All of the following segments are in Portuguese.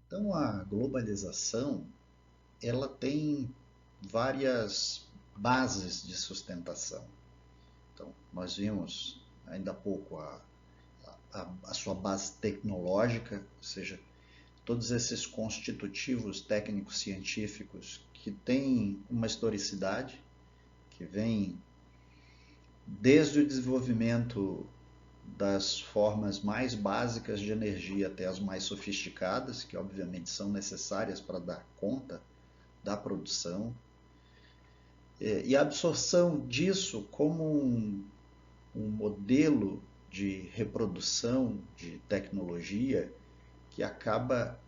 Então, a globalização, ela tem várias bases de sustentação. Então, nós vimos ainda há pouco a sua base tecnológica, ou seja, todos esses constitutivos técnicos científicos que têm uma historicidade, que vem desde o desenvolvimento das formas mais básicas de energia até as mais sofisticadas, que obviamente são necessárias para dar conta da produção, e a absorção disso como um modelo de reprodução de tecnologia que acaba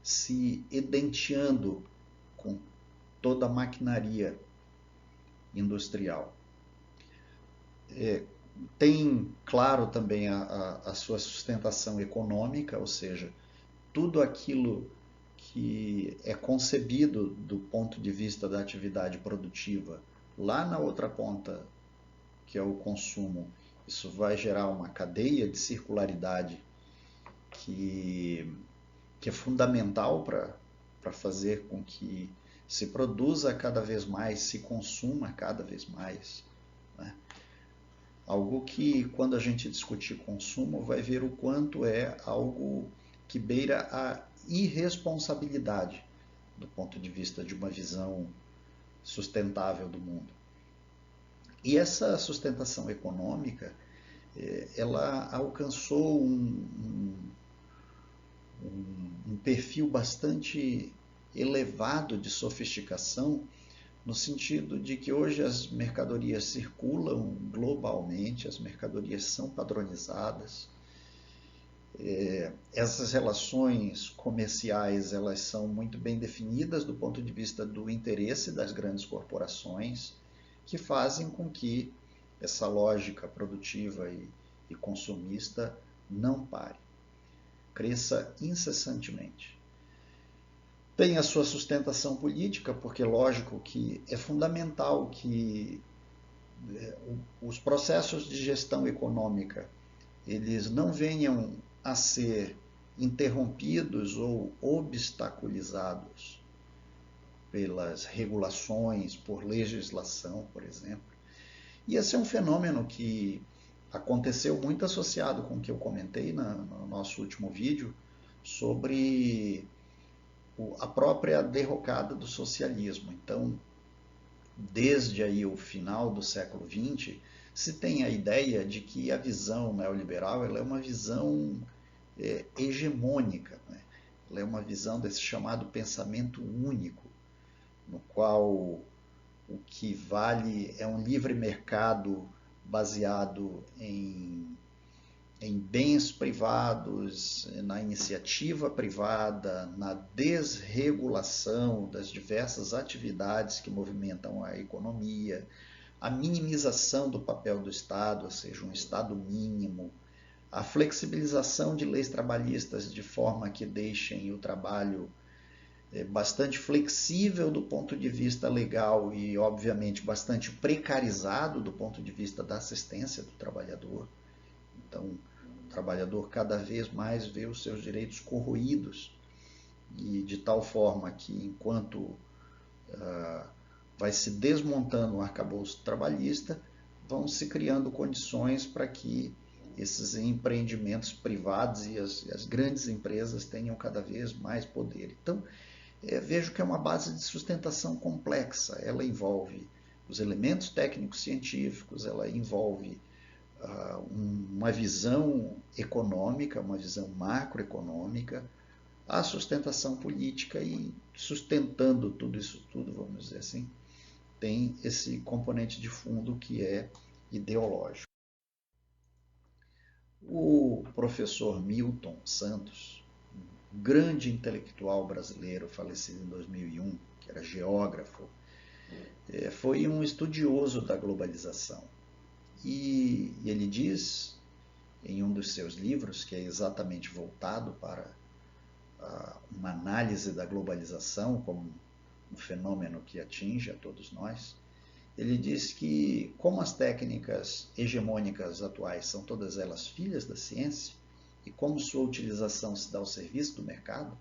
se edenteando com toda a maquinaria industrial. Tem, claro, também a sua sustentação econômica, ou seja, tudo aquilo que é concebido do ponto de vista da atividade produtiva lá na outra ponta, que é o consumo, isso vai gerar uma cadeia de circularidade que, que é fundamental para fazer com que se produza cada vez mais, se consuma cada vez mais. Né? Algo que, quando a gente discutir consumo, vai ver o quanto é algo que beira a irresponsabilidade do ponto de vista de uma visão sustentável do mundo. E essa sustentação econômica, ela alcançou um perfil bastante elevado de sofisticação, no sentido de que hoje as mercadorias circulam globalmente, as mercadorias são padronizadas, essas relações comerciais elas são muito bem definidas do ponto de vista do interesse das grandes corporações, que fazem com que essa lógica produtiva e consumista não pare, cresça incessantemente. Tem a sua sustentação política, porque lógico que é fundamental que os processos de gestão econômica eles não venham a ser interrompidos ou obstaculizados pelas regulações, por legislação, por exemplo. E esse é um fenômeno que aconteceu muito associado com o que eu comentei no nosso último vídeo sobre a própria derrocada do socialismo. Então, desde aí o final do século XX, se tem a ideia de que a visão neoliberal ela é uma visão hegemônica, né? Ela é uma visão desse chamado pensamento único, no qual o que vale é um livre mercado baseado em bens privados, na iniciativa privada, na desregulação das diversas atividades que movimentam a economia, a minimização do papel do Estado, ou seja, um Estado mínimo, a flexibilização de leis trabalhistas de forma que deixem o trabalho bastante flexível do ponto de vista legal e, obviamente, bastante precarizado do ponto de vista da assistência do trabalhador. Então, o trabalhador cada vez mais vê os seus direitos corroídos e de tal forma que, enquanto vai se desmontando o arcabouço trabalhista, vão se criando condições para que esses empreendimentos privados e as grandes empresas tenham cada vez mais poder. Então, vejo que é uma base de sustentação complexa. Ela envolve os elementos técnicos científicos, ela envolve uma visão econômica, uma visão macroeconômica, a sustentação política e sustentando tudo isso tudo, vamos dizer assim, tem esse componente de fundo que é ideológico. O professor Milton Santos, um grande intelectual brasileiro falecido em 2001, que era geógrafo, foi um estudioso da globalização. E ele diz em um dos seus livros, que é exatamente voltado para uma análise da globalização como um fenômeno que atinge a todos nós, ele diz que, como as técnicas hegemônicas atuais são todas elas filhas da ciência, e como sua utilização se dá ao serviço do mercado,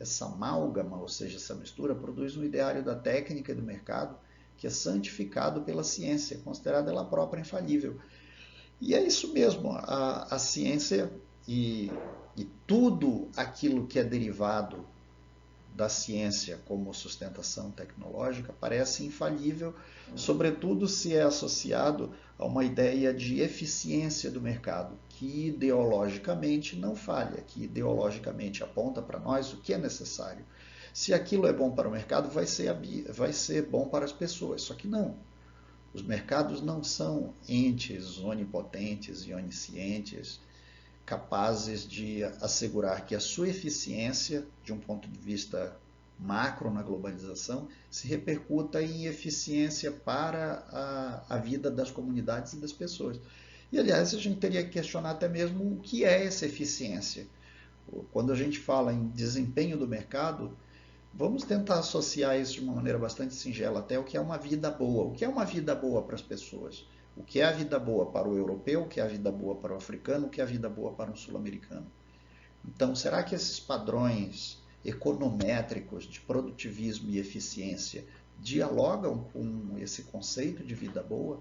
essa amálgama, ou seja, essa mistura, produz um ideário da técnica e do mercado que é santificado pela ciência, considerada ela própria infalível. E é isso mesmo, a ciência e tudo aquilo que é derivado da ciência como sustentação tecnológica parece infalível, sobretudo se é associado a uma ideia de eficiência do mercado, que ideologicamente não falha, que ideologicamente aponta para nós o que é necessário. Se aquilo é bom para o mercado, vai ser bom para as pessoas. Só que não. Os mercados não são entes onipotentes e oniscientes, capazes de assegurar que a sua eficiência, de um ponto de vista macro na globalização, se repercuta em eficiência para a vida das comunidades e das pessoas. E, aliás, a gente teria que questionar até mesmo o que é essa eficiência. Quando a gente fala em desempenho do mercado, vamos tentar associar isso de uma maneira bastante singela até o que é uma vida boa. O que é uma vida boa para as pessoas? O que é a vida boa para o europeu, o que é a vida boa para o africano, o que é a vida boa para o sul-americano. Então, será que esses padrões econométricos de produtivismo e eficiência dialogam com esse conceito de vida boa?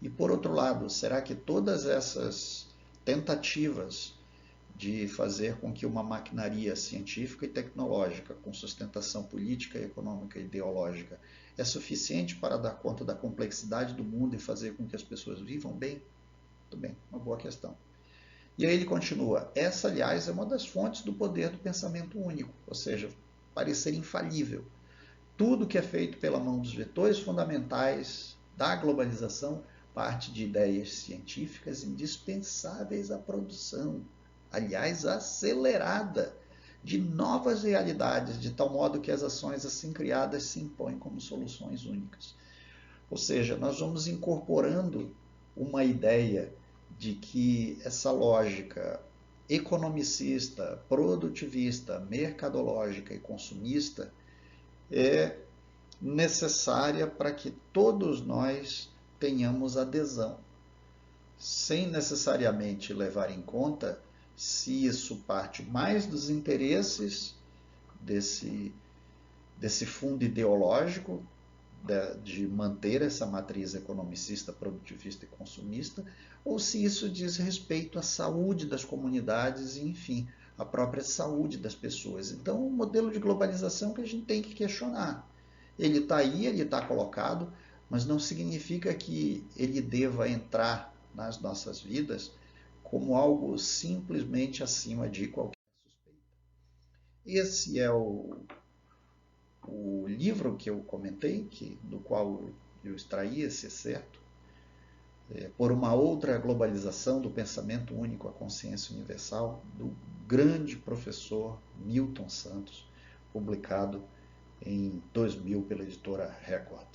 E, por outro lado, será que todas essas tentativas de fazer com que uma maquinaria científica e tecnológica, com sustentação política, econômica e ideológica, é suficiente para dar conta da complexidade do mundo e fazer com que as pessoas vivam bem? Muito bem, uma boa questão. E aí ele continua, essa, aliás, é uma das fontes do poder do pensamento único, ou seja, parecer infalível. Tudo que é feito pela mão dos vetores fundamentais da globalização parte de ideias científicas indispensáveis à produção, aliás, acelerada, de novas realidades, de tal modo que as ações assim criadas se impõem como soluções únicas. Ou seja, nós vamos incorporando uma ideia de que essa lógica economicista, produtivista, mercadológica e consumista é necessária para que todos nós tenhamos adesão, sem necessariamente levar em conta se isso parte mais dos interesses desse fundo ideológico de manter essa matriz economicista, produtivista e consumista, ou se isso diz respeito à saúde das comunidades e, enfim, à própria saúde das pessoas. Então, o modelo de globalização que a gente tem que questionar. Ele está aí, ele está colocado, mas não significa que ele deva entrar nas nossas vidas como algo simplesmente acima de qualquer suspeita. Esse é o livro que eu comentei, do qual eu extraí esse excerto, Por uma outra globalização do pensamento único à consciência universal, do grande professor Milton Santos, publicado em 2000 pela editora Record.